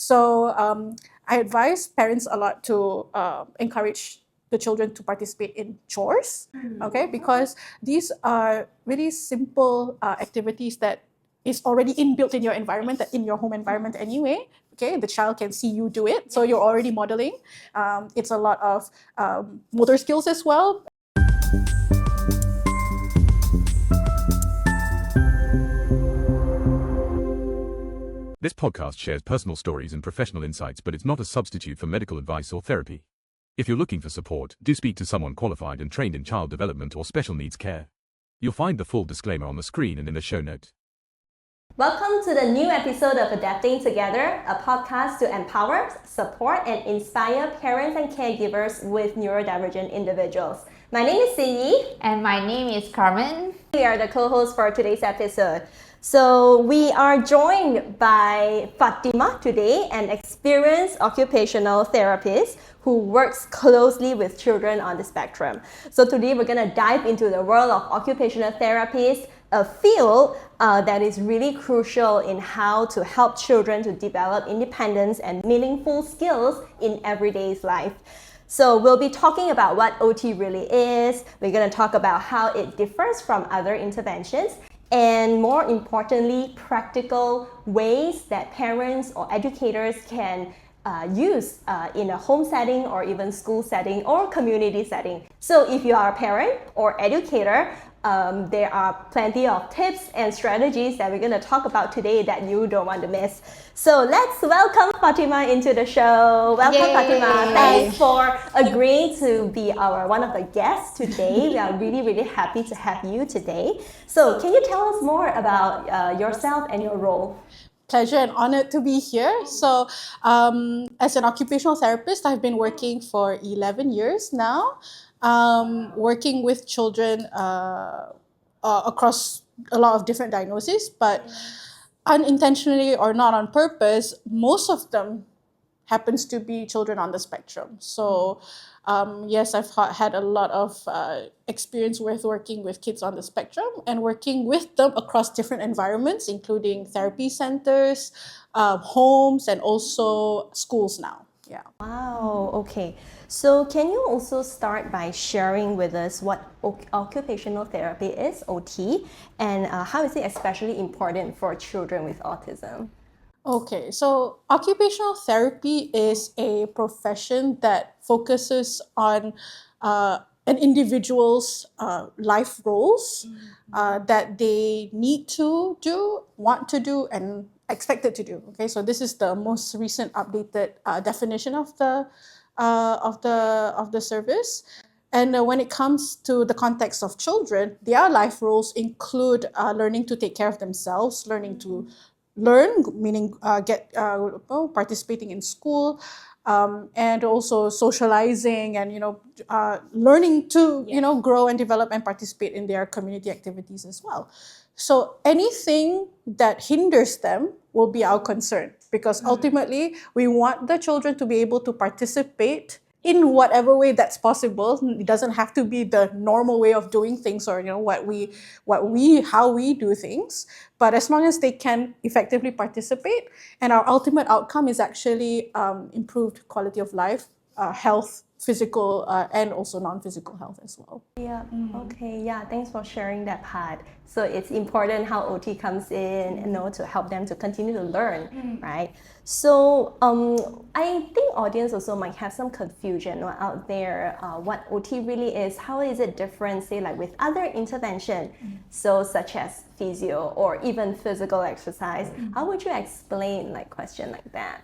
So I advise parents a lot to encourage the children to participate in chores, okay? Because these are really simple activities that is already inbuilt in your environment, in your home environment anyway. Okay, the child can see you do it, so you're already modeling. It's a lot of motor skills as well. This podcast shares personal stories and professional insights, but it's not a substitute for medical advice or therapy. If you're looking for support, do speak to someone qualified and trained in child development or special needs care. You'll find the full disclaimer on the screen and in the show notes. Welcome to the new episode of Adapting Together, a podcast to empower, support, and inspire parents and caregivers with neurodivergent individuals. My name is Xin Yi. And my name is Carmen. We are the co-hosts for today's episode. So we are joined by Fatimah today, an experienced occupational therapist who works closely with children on the spectrum. So today we're going to dive into the world of occupational therapies, a field that is really crucial in how to help children to develop independence and meaningful skills in everyday life. So we'll be talking about what OT really is. We're going to talk about how it differs from other interventions, and more importantly, practical ways that parents or educators can use in a home setting or even school setting or community setting. So if you are a parent or educator, there are plenty of tips and strategies that we're going to talk about today that you don't want to miss. So let's welcome Fatimah into the show. Welcome, Yay. Fatimah. Thanks for agreeing to be one of the guests today. We are really, really happy to have you today. So can you tell us more about yourself and your role? Pleasure and honored to be here. So as an occupational therapist, I've been working for 11 years now, working with children across a lot of different diagnoses, but unintentionally or not on purpose, most of them happens to be children on the spectrum. So yes, I've had a lot of experience with working with kids on the spectrum and working with them across different environments, including therapy centers, homes, and also schools now. Yeah. Wow, okay. So can you also start by sharing with us what occupational therapy is, OT, and how is it especially important for children with autism? Okay, so occupational therapy is a profession that focuses on an individual's life roles that they need to do, want to do, and expected to do. Okay, so this is the most recent updated definition of the service. And when it comes to the context of children, their life roles include learning to take care of themselves, learning to learn, meaning participating in school, and also socializing and learning to grow and develop and participate in their community activities as well. So anything that hinders them will be our concern, because ultimately we want the children to be able to participate in whatever way that's possible. It doesn't have to be the normal way of doing things or how we do things, but as long as they can effectively participate, and our ultimate outcome is actually improved quality of life, health, physical and also non-physical health as well. Yeah, okay, yeah, thanks for sharing that part. So it's important how OT comes in, to help them to continue to learn, right? So I think audience also might have some confusion out there what OT really is. How is it different, say, like with other intervention, so such as physio or even physical exercise? How would you explain question like that?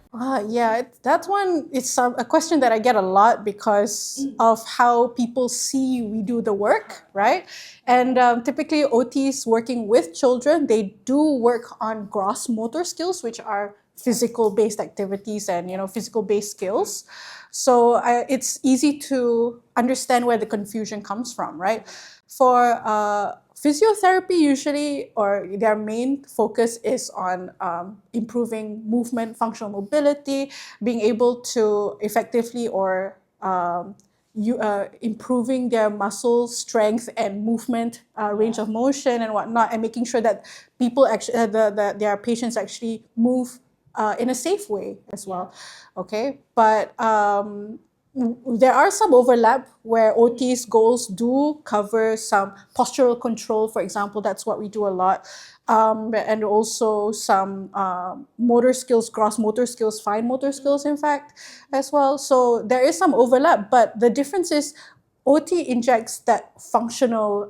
That's one. It's a question that I get a lot because of how people see we do the work, right? And typically OTs working with children, they do work on gross motor skills, which are physical-based activities and physical-based skills. So it's easy to understand where the confusion comes from, right? For physiotherapy, usually, or their main focus is on improving movement, functional mobility, being able to effectively or improving their muscle strength and movement, range of motion and whatnot, and making sure that people actually, their patients actually move in a safe way as well. Okay, but there are some overlap where OT's goals do cover some postural control, for example. That's what we do a lot. And also some motor skills, gross motor skills, fine motor skills, in fact, as well. So there is some overlap, but the difference is OT injects that functional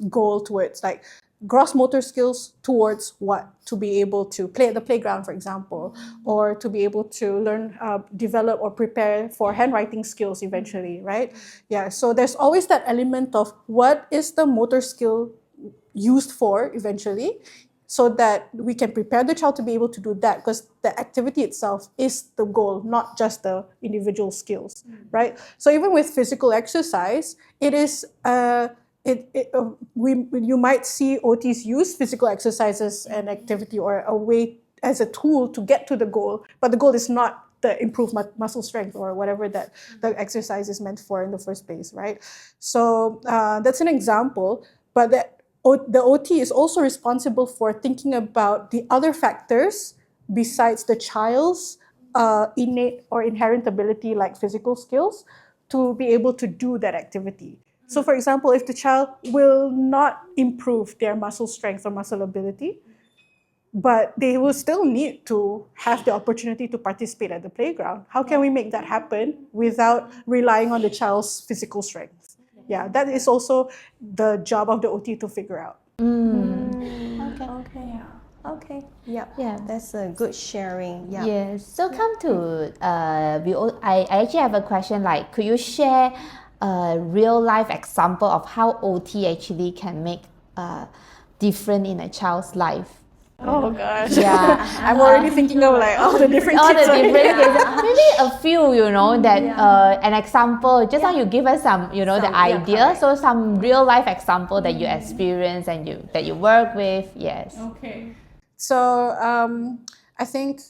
goal towards like gross motor skills towards what? To be able to play at the playground, for example, or to be able to learn, develop or prepare for handwriting skills eventually, right? Yeah, so there's always that element of what is the motor skill used for eventually, so that we can prepare the child to be able to do that, because the activity itself is the goal, not just the individual skills, right? So even with physical exercise, it is you might see OTs use physical exercises and activity or a way as a tool to get to the goal, but the goal is not the improved muscle strength or whatever that the exercise is meant for in the first place, right? So that's an example, but the OT is also responsible for thinking about the other factors besides the child's innate or inherent ability, like physical skills, to be able to do that activity. So, for example, if the child will not improve their muscle strength or muscle ability, but they will still need to have the opportunity to participate at the playground, how can we make that happen without relying on the child's physical strength? Yeah, that is also the job of the OT to figure out. Okay. Yeah. Yeah. That's a good sharing. Yeah. Yes. So come to I actually have a question. Like, could you share a real life example of how OT actually can make different in a child's life? Oh gosh. Yeah. I'm already thinking of like all the different All the kids. different cases. Maybe a few, that an example. Just now you give us some, the idea. So some real life example that you experience and that you work with. Yes. Okay. So I think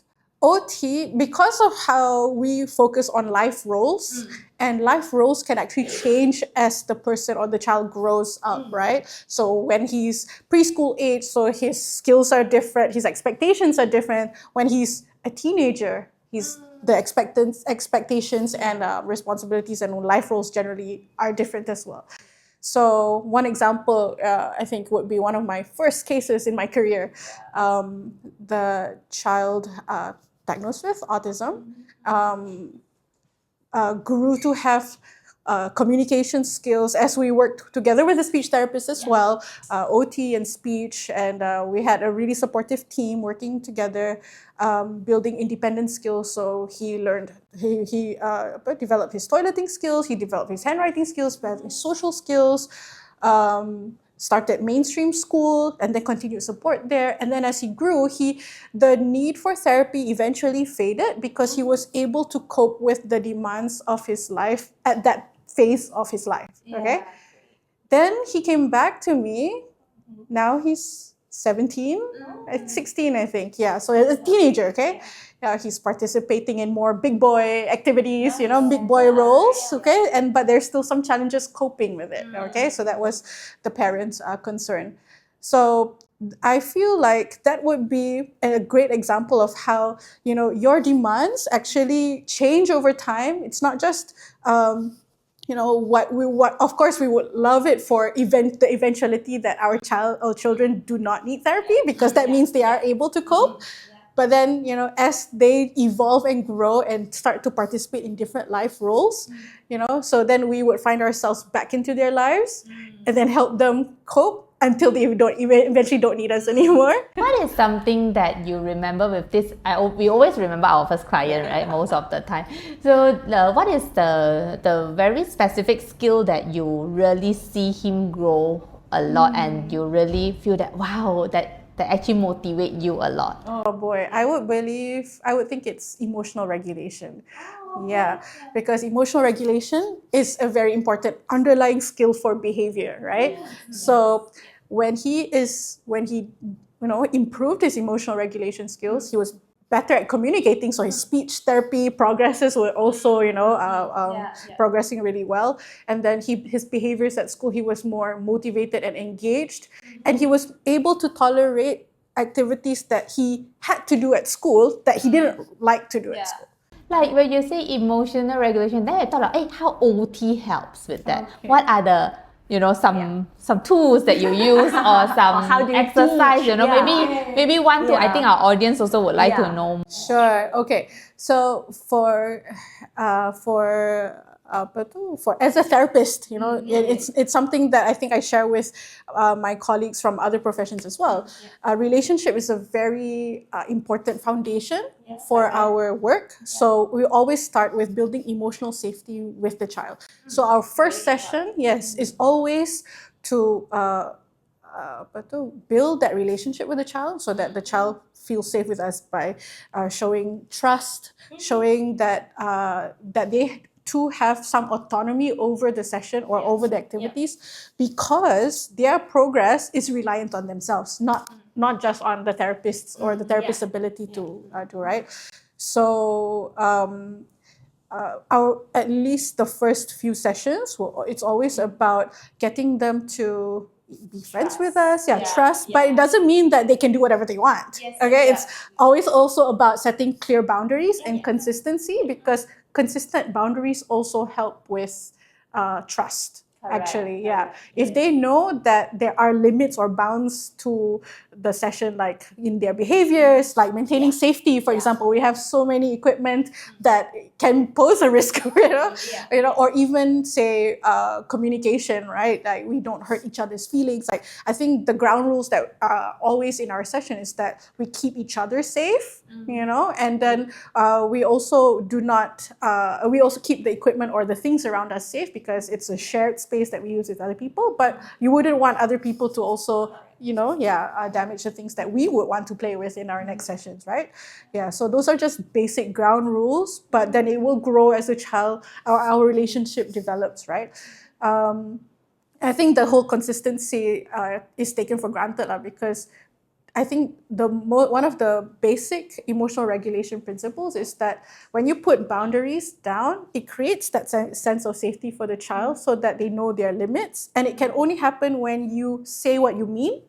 OT, because of how we focus on life roles, and life roles can actually change as the person or the child grows up, right? So when he's preschool age, so his skills are different, his expectations are different. When he's a teenager, the expectations and responsibilities and life roles generally are different as well. So one example, I think, would be one of my first cases in my career. The child diagnosed with autism grew to have communication skills as we worked together with the speech therapist as well, OT and speech, and we had a really supportive team working together, building independent skills. So he learned, he developed his toileting skills, he developed his handwriting skills, his social skills, started mainstream school and then continued support there. And then as he grew, the need for therapy eventually faded because he was able to cope with the demands of his life at that phase of his life. Okay. Then he came back to me. Now he's 17, 16, I think. Yeah, so a teenager, okay? He's participating in more big boy activities, big boy roles, okay? But there's still some challenges coping with it, okay? So that was the parents' concern. So I feel like that would be a great example of how, your demands actually change over time. It's not just, of course we would love it for the eventuality that our children do not need therapy, because that means they are able to cope. But then, as they evolve and grow and start to participate in different life roles, so then we would find ourselves back into their lives and then help them cope until they eventually don't need us anymore. What is something that you remember with this? We always remember our first client, right? Most of the time. So what is the very specific skill that you really see him grow a lot and you really feel that, wow, that actually motivate you a lot? Oh boy, I would think it's emotional regulation. Yeah, because emotional regulation is a very important underlying skill for behavior, right? So when he improved his emotional regulation skills, he was better at communicating, so his speech therapy progresses were also progressing really well. And then his behaviors at school, he was more motivated and engaged, and he was able to tolerate activities that he had to do at school that he didn't like to do at school. Like when you say emotional regulation, then I thought of, hey, how OT helps with that? Okay. What are the, some tools that you use or some how do you exercise, teach? maybe one, two, I think our audience also would like to know. Sure. Okay. So for as a therapist, it's something that I think I share with my colleagues from other professions as well. A relationship is a very important foundation for our work. So we always start with building emotional safety with the child. So our first session, is always to build that relationship with the child so that the child feels safe with us by showing trust, showing that that they too have some autonomy over the session or over the activities, because their progress is reliant on themselves, not just on the therapists or the therapist's ability to do, right? So at least the first few sessions, it's always about getting them to be friends with us, trust, but it doesn't mean that they can do whatever they want. It's always also about setting clear boundaries and consistency, because consistent boundaries also help with trust. Actually, if they know that there are limits or bounds to the session, like in their behaviors, like maintaining safety, for example, we have so many equipment that can pose a risk, or even say communication, right? Like we don't hurt each other's feelings. Like I think the ground rules that are always in our session is that we keep each other safe, and then we also do not. We also keep the equipment or the things around us safe, because it's a shared space that we use with other people. But you wouldn't want other people to also damage the things that we would want to play with in our next sessions, right? So those are just basic ground rules, but then it will grow as a child, our relationship develops, right? I think the whole consistency is taken for granted, because I think one of the basic emotional regulation principles is that when you put boundaries down, it creates that sense of safety for the child so that they know their limits. And it can only happen when you say what you mean.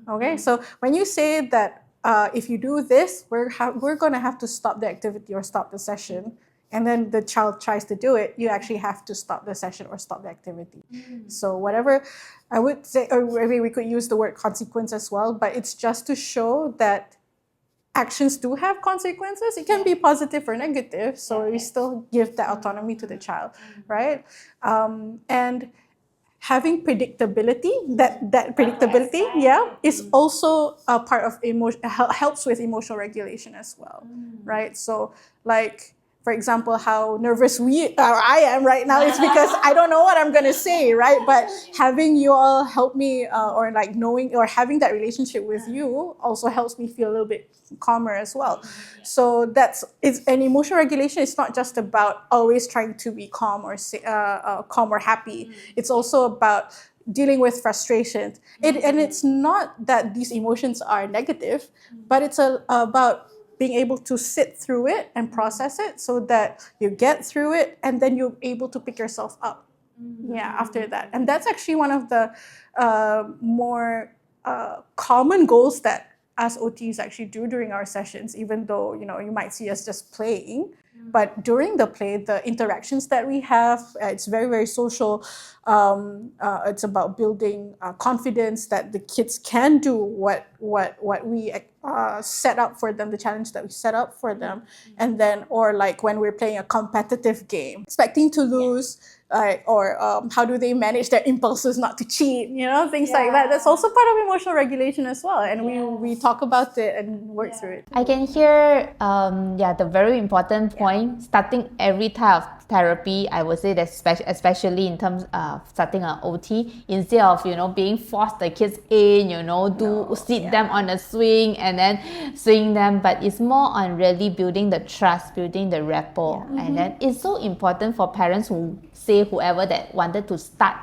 Okay, so when you say that if you do this, we're going to have to stop the activity or stop the session, and then the child tries to do it, you actually have to stop the session or stop the activity. So whatever, I would say, or maybe we could use the word consequence as well, but it's just to show that actions do have consequences. It can be positive or negative, so we still give that autonomy to the child, right? And having predictability, that predictability, is also a part of helps with emotional regulation as well, right? So like, for example, how nervous I am right now is because I don't know what I'm going to say, right? But having you all help me or like knowing or having that relationship with you also helps me feel a little bit calmer as well. So an emotional regulation is not just about always trying to be calm or happy. It's also about dealing with frustration. And it's not that these emotions are negative, but it's about being able to sit through it and process it so that you get through it and then you're able to pick yourself up after that. And that's actually one of the more common goals that us OTs actually do during our sessions, even though you might see us just playing. But during the play, the interactions that we have, it's very, very social. It's about building confidence that the kids can do what we set up for them, the challenge that we set up for them. And then, or like when we're playing a competitive game, expecting to lose, or how do they manage their impulses not to cheat, things like that. That's also part of emotional regulation as well. And we talk about it and work through it. I can hear, the very important point, starting every type of therapy, I would say that especially in terms of starting an OT, instead of, being forced the kids in, sit them on a swing and then swing them, but it's more on really building the trust, building the rapport. And then it's so important for parents who say whoever that wanted to start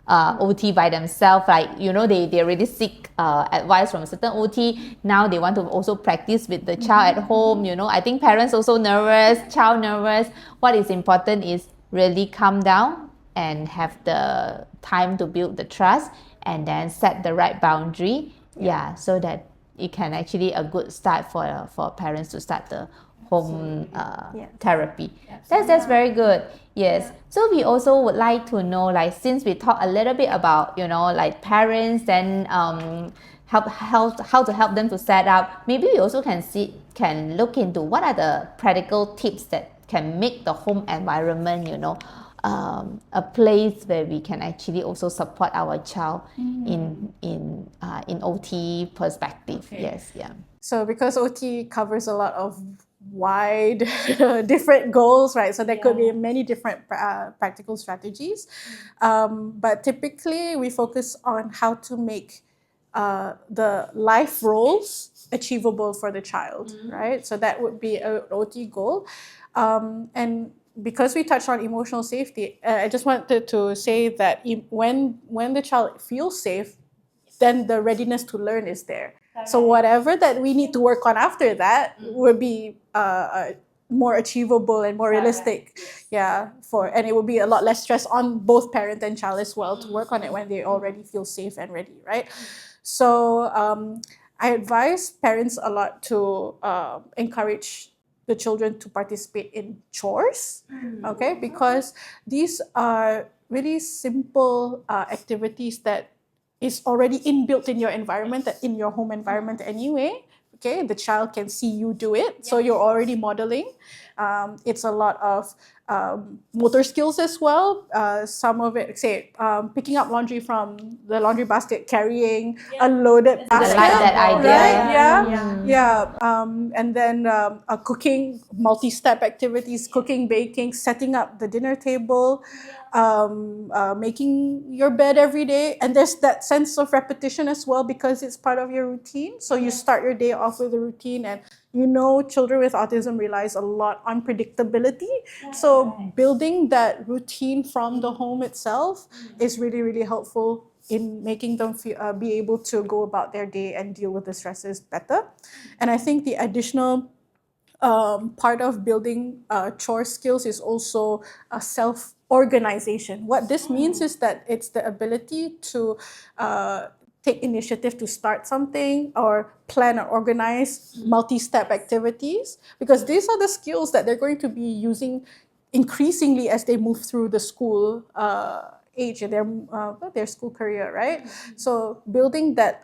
OT by themselves, like they already seek advice from a certain OT. Now they want to also practice with the child at home. I think parents also nervous, child nervous. What is important is really calm down and have the time to build the trust and then set the right boundary. So that it can actually a good start for parents to start the home therapy. That's very good. Yes. So we also would like to know, like, since we talk a little bit about, like parents, then how to help them to set up. Maybe we also can look into what are the practical tips that can make the home environment, a place where we can actually also support our child in OT perspective. Okay. Yes, yeah. So because OT covers a lot of wide different goals, right? So there could be many different practical strategies. But typically we focus on how to make the life roles achievable for the child, right? So that would be an OT goal. And because we touched on emotional safety, I just wanted to say that when the child feels safe, then the readiness to learn is there. So whatever that we need to work on after that would be more achievable and more realistic. And it will be a lot less stress on both parent and child as well to work on it when they already feel safe and ready, right? So I advise parents a lot to encourage the children to participate in chores, okay? Because these are really simple activities that is already inbuilt in your environment, in your home environment anyway. Okay, the child can see you do it, so you're already modeling. It's a lot of motor skills as well. Some of it, say, picking up laundry from the laundry basket, carrying a loaded basket. I like that idea. Right? And then cooking, multi-step activities, cooking, baking, setting up the dinner table. Making your bed every day, and there's that sense of repetition as well because it's part of your routine. So you start your day off with a routine, and children with autism relies a lot on predictability. So building that routine from the home itself is really, really helpful in making them be able to go about their day and deal with the stresses better. And I think the additional part of building chore skills is also self-organization. What this means is that it's the ability to take initiative to start something or plan or organize multi-step activities, because these are the skills that they're going to be using increasingly as they move through the school age in their school career, right? So building that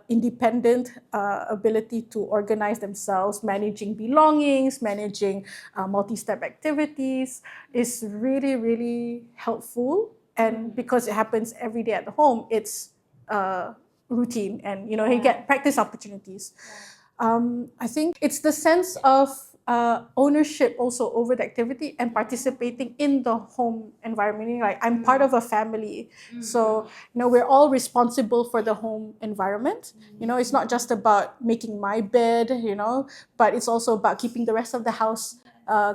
independent ability to organize themselves, managing belongings, managing multi-step activities is really, really helpful. And because it happens every day at the home, it's routine, and you get practice opportunities. I think it's the sense of ownership also over the activity and participating in the home environment. Meaning, like, I'm part of a family, so we're all responsible for the home environment. It's not just about making my bed, but it's also about keeping the rest of the house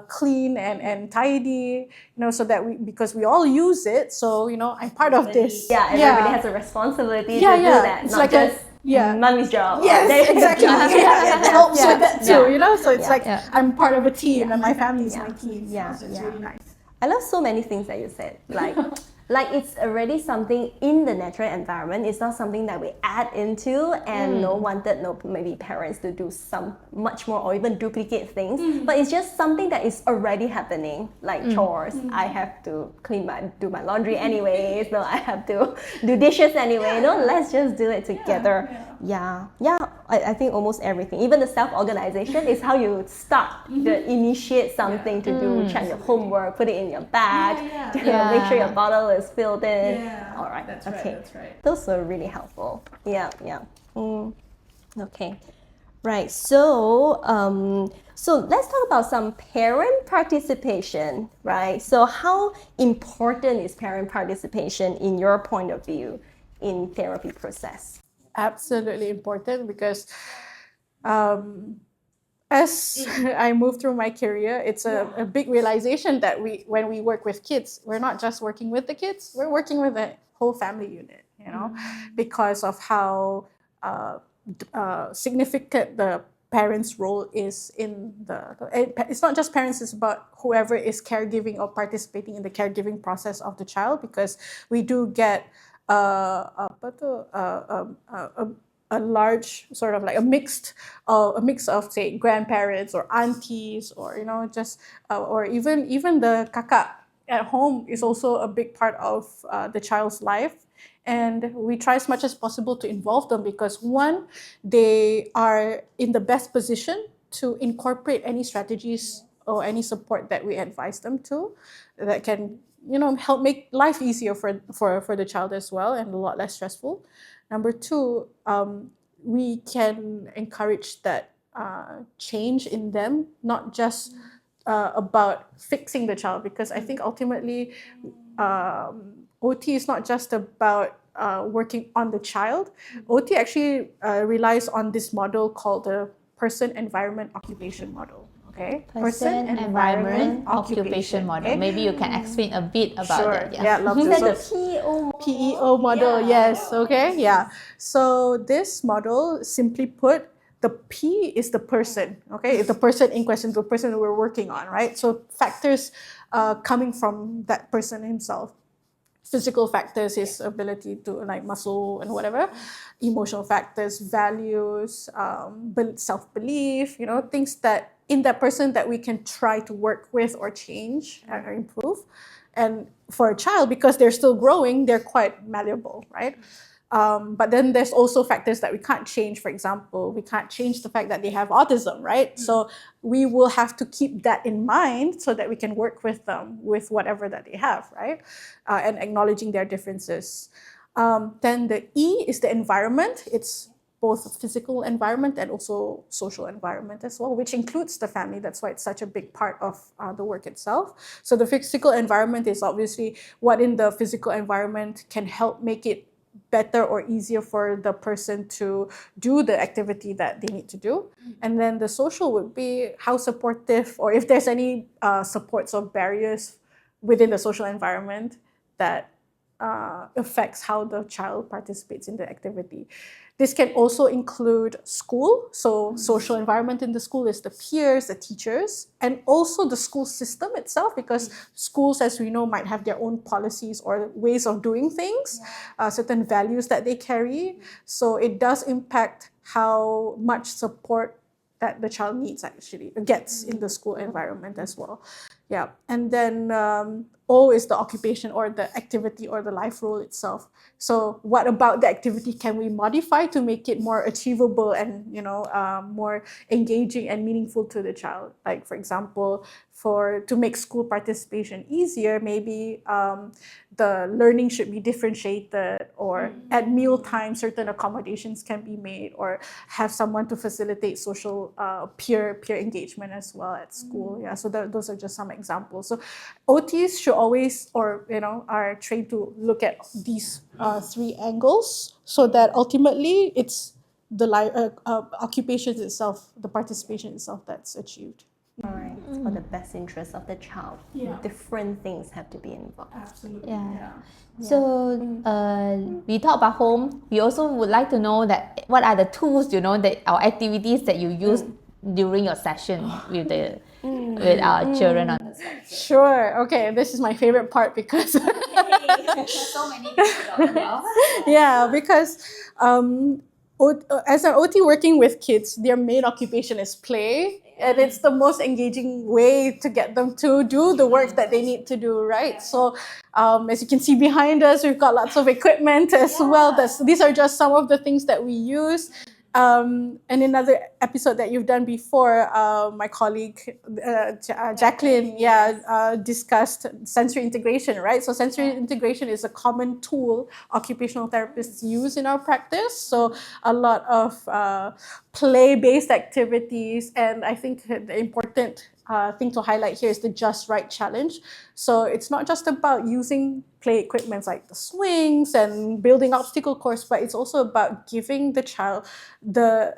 clean and tidy, so that because we all use it, so I'm part of this. Everybody has a responsibility to do that. It's not like just mommy's job. Yes, exactly. It helps with that too, so it's like Yeah. I'm part of a team and my family is my team. Yeah, So it's yeah. really nice. I love so many things that you said. Like it's already something in the natural environment. It's not something that we add into and maybe parents to do some much more or even duplicate things. But it's just something that is already happening, like chores. I have to do my laundry anyway, so I have to do dishes anyway. Let's just do it together. I think almost everything, even the self-organization, is how you start to initiate something to do, check your homework, put it in your bag, make sure your bottle is filled in. All right. That's Okay. Right, that's right. Those are really helpful. Okay. Right. So let's talk about some parent participation, right? So how important is parent participation in your point of view in therapy process? Absolutely important, because as I move through my career, it's a big realization that when we work with kids, we're not just working with the kids, we're working with the whole family unit, because of how significant the parents' role is in it's not just parents, it's about whoever is caregiving or participating in the caregiving process of the child, because we do get a large sort of like a mix of say grandparents or aunties or just or even the kakak at home is also a big part of the child's life. And we try as much as possible to involve them because one, they are in the best position to incorporate any strategies or any support that we advise them to that can help make life easier for the child as well and a lot less stressful. Number two, we can encourage that change in them, not just about fixing the child, because I think ultimately OT is not just about working on the child. OT actually relies on this model called the person, environment, occupation model. Okay, Person, environment, occupation model. okay? Maybe you can explain a bit about Sure. that. Yeah, love Is to. that the So, PEO model? PEO model, yes, okay, yeah. So this model, simply put, the P is the person, okay? The person in question, the person we're working on, right? So factors coming from that person himself. Physical factors, his ability to like muscle and whatever. Emotional factors, values, self-belief, things that in that person that we can try to work with or change or improve. And for a child, because they're still growing, they're quite malleable, right? But then there's also factors that we can't change. For example, we can't change the fact that they have autism, right? So we will have to keep that in mind so that we can work with them with whatever that they have, right? And acknowledging their differences. Then the E is the environment. It's both physical environment and also social environment as well, which includes the family. That's why it's such a big part of the work itself. So the physical environment is obviously what in the physical environment can help make it better or easier for the person to do the activity that they need to do. And then the social would be how supportive, or if there's any supports or barriers within the social environment that affects how the child participates in the activity. This can also include school. So social environment in the school is the peers, the teachers, and also the school system itself, because schools, as we know, might have their own policies or ways of doing things, certain values that they carry. So it does impact how much support that the child needs actually gets in the school environment as well. Yeah, and then O is the occupation or the activity or the life role itself. So what about the activity can we modify to make it more achievable and more engaging and meaningful to the child? Like for example, to make school participation easier, maybe the learning should be differentiated, or at meal time certain accommodations can be made, or have someone to facilitate social peer engagement as well at school. Yeah, so those are just some examples. So OTs should always, or are trained to look at these three angles, so that ultimately it's the occupations itself, the participation itself that's achieved. All right, it's for the best interest of the child. Yeah. Different things have to be involved. Absolutely. Yeah. So we talk about home. We also would like to know that what are the tools, that our activities that you use during your session with with our children on the spectrum. Sure. Okay, this is my favorite part because So many things to talk about. yeah, because as an OT working with kids, their main occupation is play. And it's the most engaging way to get them to do the work that they need to do, right? So as you can see behind us, we've got lots of equipment as well. These are just some of the things that we use. And another episode that you've done before, my colleague Jacqueline, discussed sensory integration, right? So sensory integration is a common tool occupational therapists use in our practice. So a lot of play-based activities, and I think the important thing to highlight here is the just right challenge. So it's not just about using play equipment like the swings and building obstacle course, but it's also about giving the child the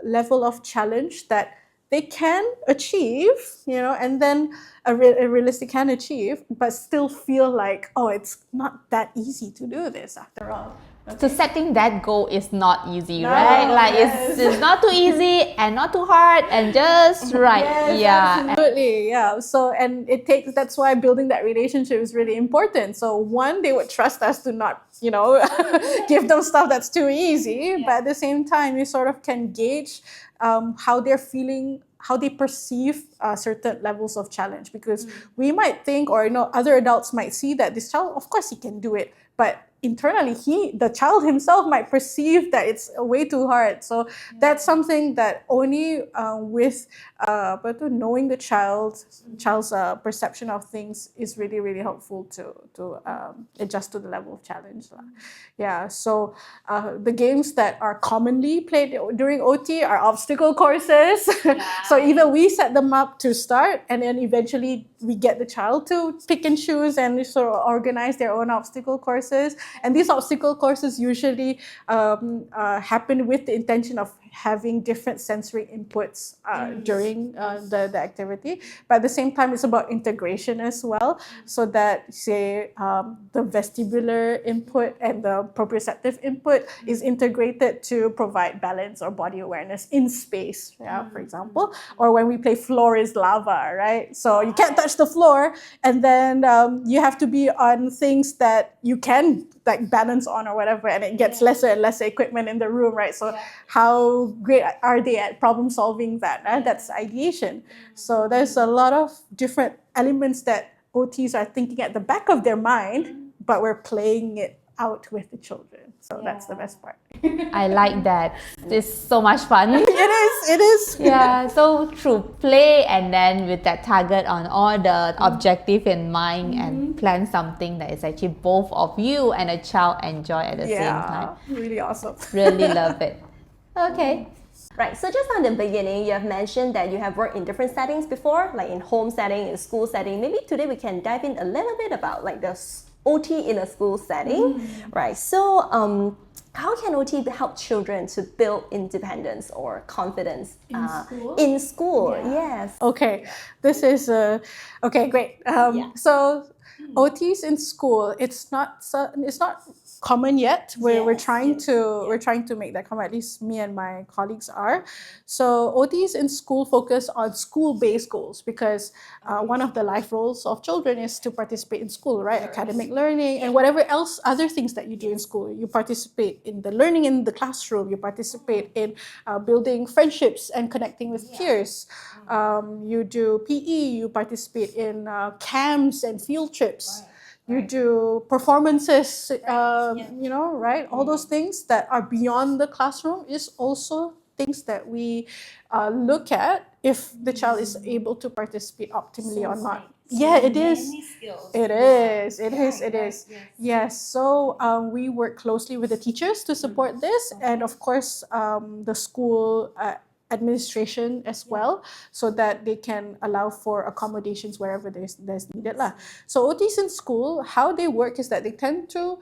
level of challenge that they can achieve, and then a realistic can achieve, but still feel like, oh, it's not that easy to do this after all. So setting that goal is not easy, right? Like it's not too easy and not too hard and just right. Yes, absolutely. Yeah. So, and that's why building that relationship is really important. So, one, they would trust us to not, give them stuff that's too easy. But at the same time, you sort of can gauge how they're feeling, how they perceive certain levels of challenge. Because we might think, or, other adults might see that this child, of course, he can do it. But internally, the child himself might perceive that it's way too hard. So that's something that only with knowing the child's perception of things is really, really helpful to adjust to the level of challenge. Yeah. So the games that are commonly played during OT are obstacle courses. So either we set them up to start, and then eventually we get the child to pick and choose and sort of organize their own obstacle courses. And these obstacle courses usually happen with the intention of having different sensory inputs during the activity. But at the same time, it's about integration as well, so that, say, the vestibular input and the proprioceptive input is integrated to provide balance or body awareness in space, for example. Or when we play floor is lava, right? So you can't touch the floor, and then you have to be on things that you can like balance on or whatever, and it gets lesser and lesser equipment in the room, right? So how great are they at problem solving that? That's ideation. So there's a lot of different elements that OTs are thinking at the back of their mind, but we're playing it out with the children. So that's the best part. I like that. It's so much fun. It is. Yeah, so through play and then with that target on all the objective in mind and plan something that is actually both of you and a child enjoy at the same time. Really awesome. Really love it. Okay. Right, so just on the beginning, you have mentioned that you have worked in different settings before, like in home setting, in school setting. Maybe today we can dive in a little bit about like the OT in a school setting, right? So how can OT help children to build independence or confidence in school? Yes. Okay, this is okay. Great. So OTs in school, it's not common yet. We're trying to make that common. At least me and my colleagues are. So OTs in school focus on school-based goals, because one of the life roles of children is to participate in school, right? Academic learning and whatever else other things that you do in school. You participate in the learning in the classroom. You participate in building friendships and connecting with peers. You do PE. You participate in camps and field trips. You do performances, right? All those things that are beyond the classroom is also things that we look at if the child is able to participate optimally or not. Yeah, it is. It is. Yes. So we work closely with the teachers to support this, and of course the school administration as well, so that they can allow for accommodations wherever there's needed lah. So OTs in school, how they work is that they tend to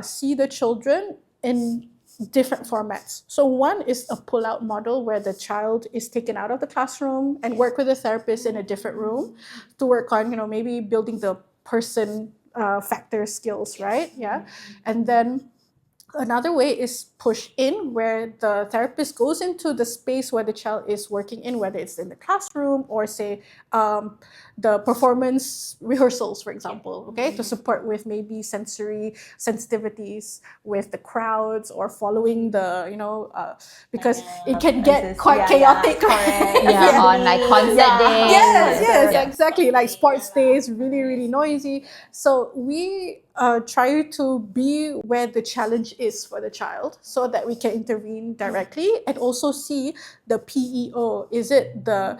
see the children in different formats. So one is a pull-out model where the child is taken out of the classroom and work with a therapist in a different room to work on, maybe building the person factor skills, right? Yeah. And then another way is push in, where the therapist goes into the space where the child is working in, whether it's in the classroom or say the performance rehearsals, for example, okay, to support with maybe sensory sensitivities with the crowds or following the, because it can get quite chaotic. On like concert days. Yes, exactly. Like sports days, really, really noisy. So we try to be where the challenge is for the child, so that we can intervene directly and also see the PEO. Is it the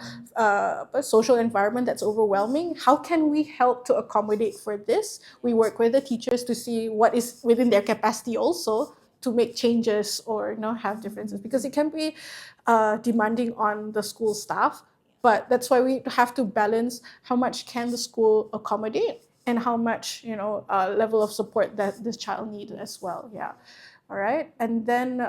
social environment that's overwhelming? How can we help to accommodate for this? We work with the teachers to see what is within their capacity also to make changes or have differences, because it can be demanding on the school staff. But that's why we have to balance how much can the school accommodate and how much level of support that this child needs as well. Yeah. All right. And then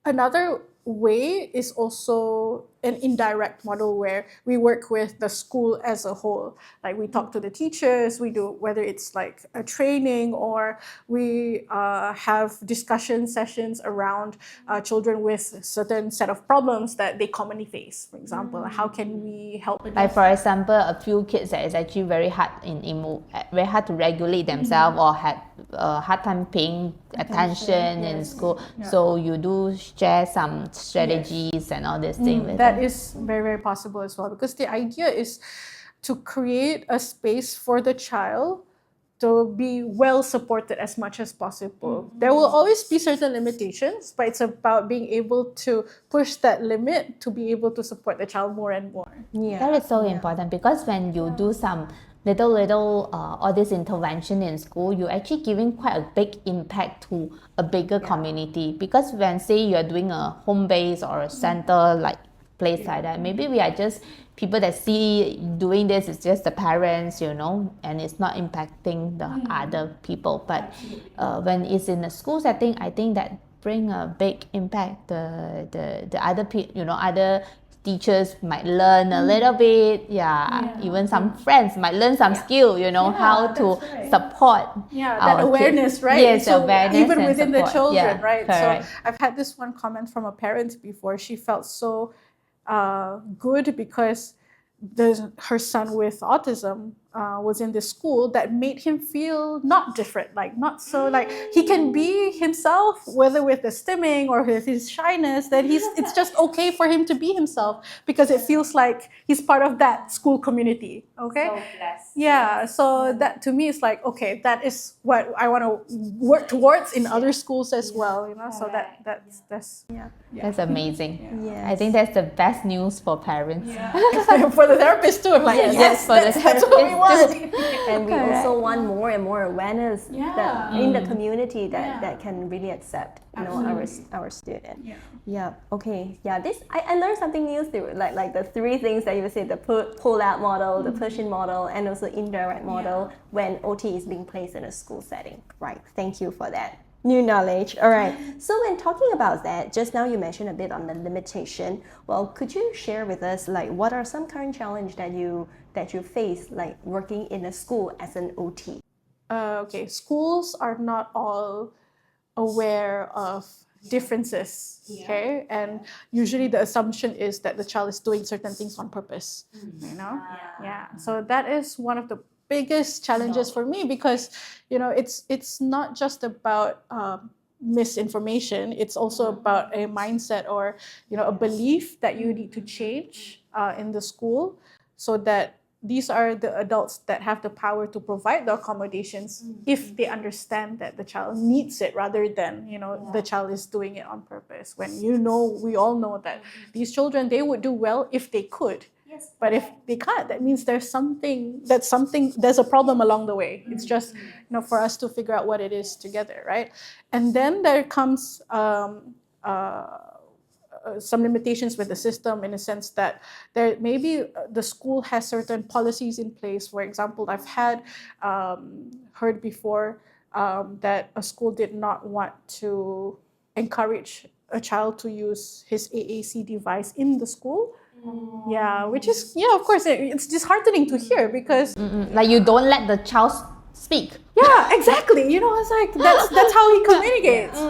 another way is also an indirect model where we work with the school as a whole. Like we talk to the teachers, we do, whether it's like a training or we have discussion sessions around children with a certain set of problems that they commonly face. For example, how can we help address Like for example, a few kids that is actually very hard very hard to regulate themselves or had a hard time paying attention in school. So you do share some strategies and all these things with that them. is very, very possible as well, because the idea is to create a space for the child to be well supported as much as possible. There will always be certain limitations, but it's about being able to push that limit to be able to support the child more and more. That is so important, because when you do some little all this intervention in school, you're actually giving quite a big impact to a bigger community. Because when say you're doing a home base or a center like place like that, maybe we are just people that see doing this is just the parents, and it's not impacting the other people. But when it's in a school setting, I think that bring a big impact. The other other teachers might learn a little bit, even some friends might learn some skill, how to support that awareness, kids. right? Yes, so awareness even and within the support. children, right? Correct. So I've had this one comment from a parent before. She felt so good because her son with autism was in this school that made him feel not different, like not so, like he can be himself, whether with the stimming or with his shyness, that it's just okay for him to be himself because it feels like he's part of that school community. Okay. So blessed. Yeah, so that to me is like, okay, that is what I want to work towards in other schools as well, so that's That's amazing. Yes. I think that's the best news for parents. for the therapist too. I'm like, yes, for the that's what we want. And we also want more and more awareness that in the community that can really accept our student. Okay. This I learned something new through like the three things that you said: the pull out model, the push in model, and also indirect model when OT is being placed in a school setting. Right. Thank you for that new knowledge. All right. So when talking about that, just now you mentioned a bit on the limitation. Well, could you share with us like what are some current challenge that you face like working in a school as an OT? Okay, schools are not all aware of differences, okay? And usually the assumption is that the child is doing certain things on purpose, So that is one of the biggest challenges for me because, it's not just about misinformation. It's also about a mindset or, a belief that you need to change in the school so that these are the adults that have the power to provide the accommodations if they understand that the child needs it rather than, the child is doing it on purpose. When we all know that these children, they would do well if they could. But if they can't, that means there's a problem along the way. It's just, for us to figure out what it is together, right? And then there comes some limitations with the system in a sense that there maybe the school has certain policies in place. For example, I've had heard before that a school did not want to encourage a child to use his AAC device in the school. Which is, of course, it's disheartening to hear because... Like you don't let the child speak. Yeah, exactly. It's like, that's how he communicates.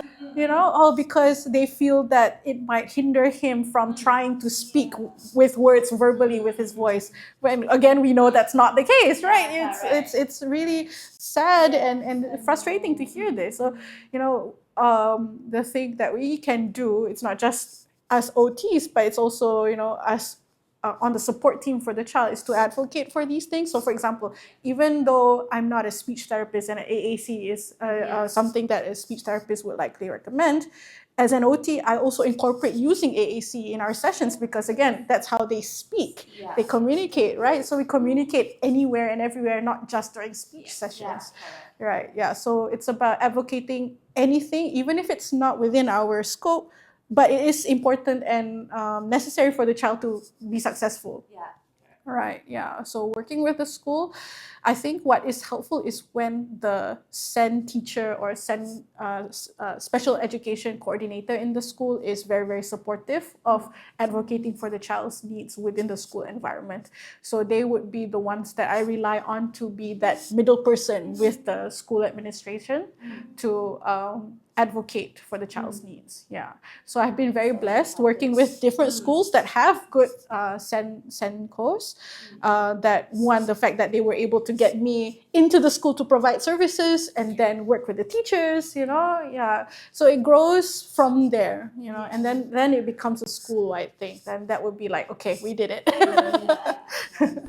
Because they feel that it might hinder him from trying to speak with words verbally with his voice. When again, we know that's not the case, right? It's really sad and frustrating to hear this. So, the thing that we can do, it's not just as OTs, but it's also, us on the support team for the child is to advocate for these things. So, for example, even though I'm not a speech therapist and an AAC is something that a speech therapist would likely recommend, as an OT, I also incorporate using AAC in our sessions because, again, that's how they speak. They communicate, right? So we communicate anywhere and everywhere, not just during speech sessions. Right, so it's about advocating anything, even if it's not within our scope, but it is important and necessary for the child to be successful. Right, yeah. So working with the school, I think what is helpful is when the SEN teacher or SEN special education coordinator in the school is very, very supportive of advocating for the child's needs within the school environment. So they would be the ones that I rely on to be that middle person with the school administration to advocate for the child's needs. Yeah. So I've been very blessed working with different schools that have good SEN course. That one, the fact that they were able to get me into the school to provide services and then work with the teachers, yeah. So it grows from there, and then it becomes a school-wide thing. Then that would be like, okay, we did it.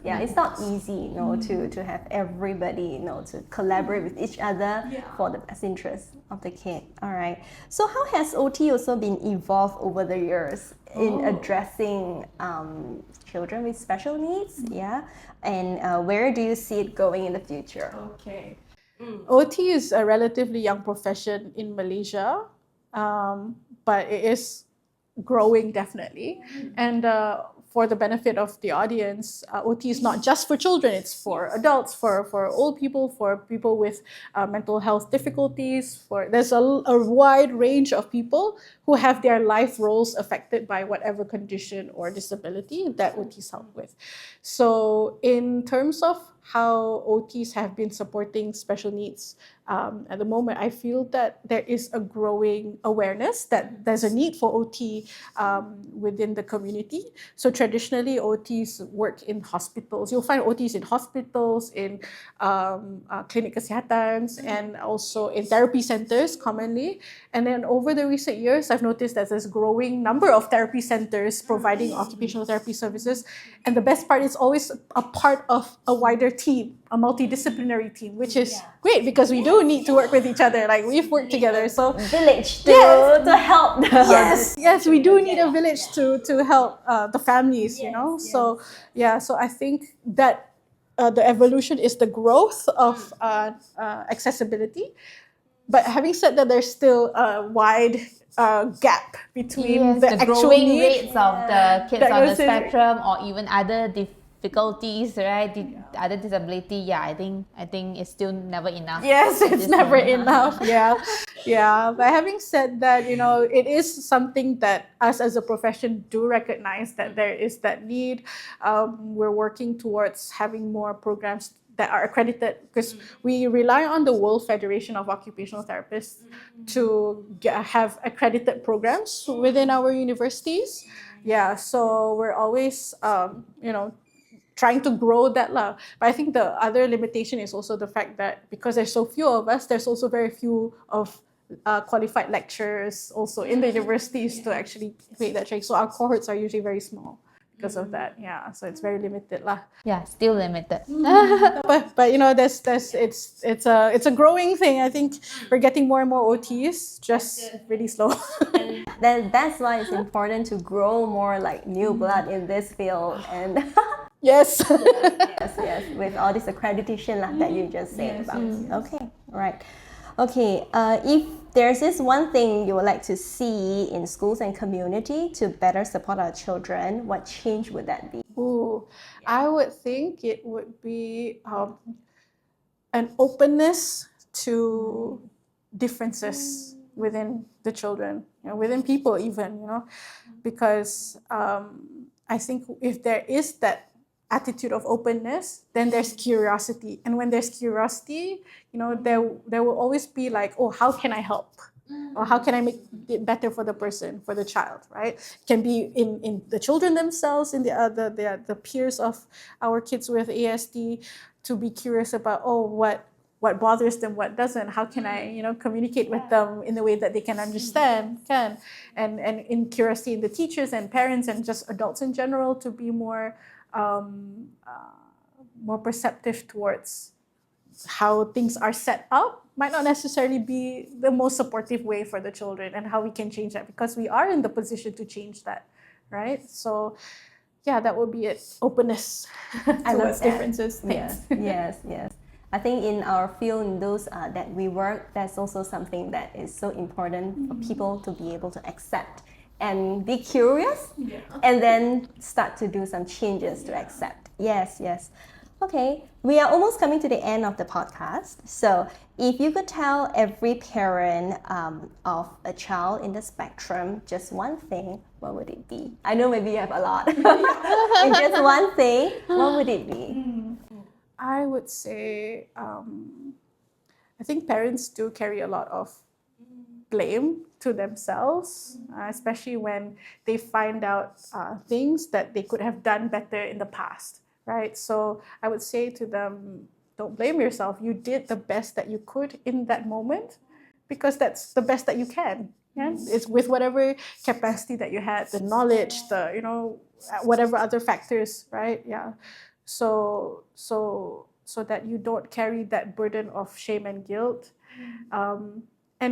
Yeah, it's not easy, to have everybody, to collaborate with each other for the best interest of the kid. All right. So how has OT also been evolved over the years in addressing children with special needs? Yeah. And where do you see it going in the future? Okay. OT is a relatively young profession in Malaysia, but it is growing definitely. And for the benefit of the audience, OT is not just for children, it's for adults, for old people, for people with mental health difficulties. There's a wide range of people who have their life roles affected by whatever condition or disability that OTs help with. So in terms of how OTs have been supporting special needs at the moment, I feel that there is a growing awareness that there's a need for OT within the community. So traditionally, OTs work in hospitals. You'll find OTs in hospitals, in clinic kesihatan, and also in therapy centers commonly. And then over the recent years, I've noticed that there's a growing number of therapy centers providing occupational therapy services. And the best part is always a part of a wider team, a multidisciplinary team, which is great because we do need to work with each other. Like we've worked together. So village to help the yes, we do need a village to help the families, So so I think that the evolution is the growth of accessibility. But having said that, there's still a wide gap between the actual growing need, rates of the kids on the diagnosis. spectrum or even other difficulties, right? Other disability. I think it's still never enough. Yes, it's never enough. Yeah. But having said that, it is something that us as a profession do recognize that there is that need. We're working towards having more programs that are accredited because we rely on the World Federation of Occupational Therapists to have accredited programs within our universities. Yeah, so we're always, trying to grow that love. But I think the other limitation is also the fact that because there's so few of us, there's also very few of qualified lecturers also in the universities to actually create that training. So our cohorts are usually very small because of that. Yeah, so it's very limited lah. Yeah, still limited. But it's a growing thing. I think we're getting more and more OTs, just really slow. That's why it's important to grow more like new blood in this field and Yes. yes, with all this accreditation that you just said about. Okay, right. Okay, if there's this one thing you would like to see in schools and community to better support our children, what change would that be? I would think it would be an openness to differences within the children, within people even, because I think if there is that attitude of openness, then there's curiosity. And when there's curiosity, there will always be like, oh, how can I help? Or how can I make it better for the person, for the child, right? It can be in the children themselves, in the peers of our kids with ASD, to be curious about, what bothers them, what doesn't, how can I, communicate with them in a way that they can understand, and in curiosity in the teachers and parents and just adults in general to be more perceptive towards how things are set up might not necessarily be the most supportive way for the children, and how we can change that because we are in the position to change that, right? So that would be it. Openness towards differences. Yes. I think in our field, in those that we work, that's also something that is so important for people to be able to accept and be curious, and then start to do some changes to accept Yes, yes. Okay, we are almost coming to the end of the podcast. So, if you could tell every parent of a child in the spectrum just one thing, what would it be? I know maybe you have a lot. In just one thing, what would it be? I would say, I think parents do carry a lot of blame to themselves, especially when they find out things that they could have done better in the past, right? So I would say to them, don't blame yourself. You did the best that you could in that moment because that's the best that you can. Yeah? It's with whatever capacity that you had, the knowledge, the, whatever other factors, right? Yeah. So that you don't carry that burden of shame and guilt. And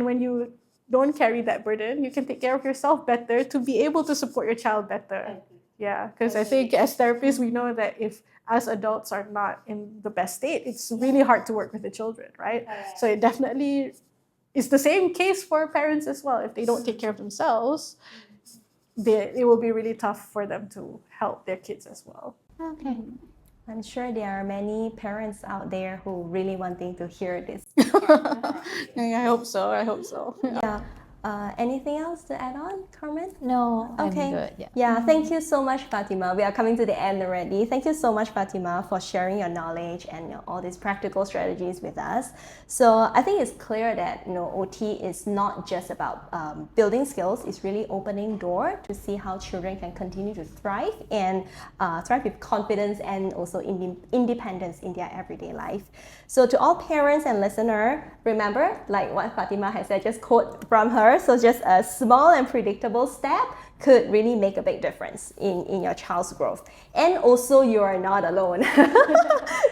when you don't carry that burden, you can take care of yourself better to be able to support your child better. Yeah, because I think as therapists, we know that if us adults are not in the best state, it's really hard to work with the children, right? So it definitely is the same case for parents as well. If they don't take care of themselves, it will be really tough for them to help their kids as well. Okay. I'm sure there are many parents out there who really wanting to hear this. I hope so. I hope so. Yeah. Anything else to add on, Carmen? No, Okay. I'm good. Yeah. Yeah, thank you so much, Fatimah. We are coming to the end already. Thank you so much, Fatimah, for sharing your knowledge and all these practical strategies with us. So I think it's clear that OT is not just about building skills. It's really opening door to see how children can continue to thrive and thrive with confidence and also independence in their everyday life. So to all parents and listeners, remember, like what Fatimah has said, just quote from her. So just a small and predictable step could really make a big difference in your child's growth. And also, you are not alone.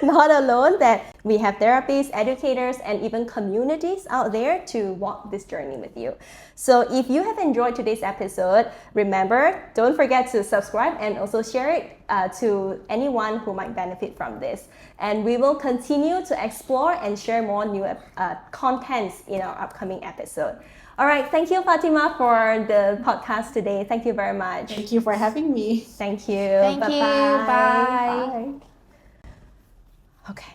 Not alone, that we have therapists, educators, and even communities out there to walk this journey with you. So if you have enjoyed today's episode, remember, don't forget to subscribe and also share it to anyone who might benefit from this. And we will continue to explore and share more new contents in our upcoming episode. All right, thank you, Fatimah, for the podcast today. Thank you very much. Thank you for having me. Thank you. Thank you. Bye-bye. Bye. Bye. Okay.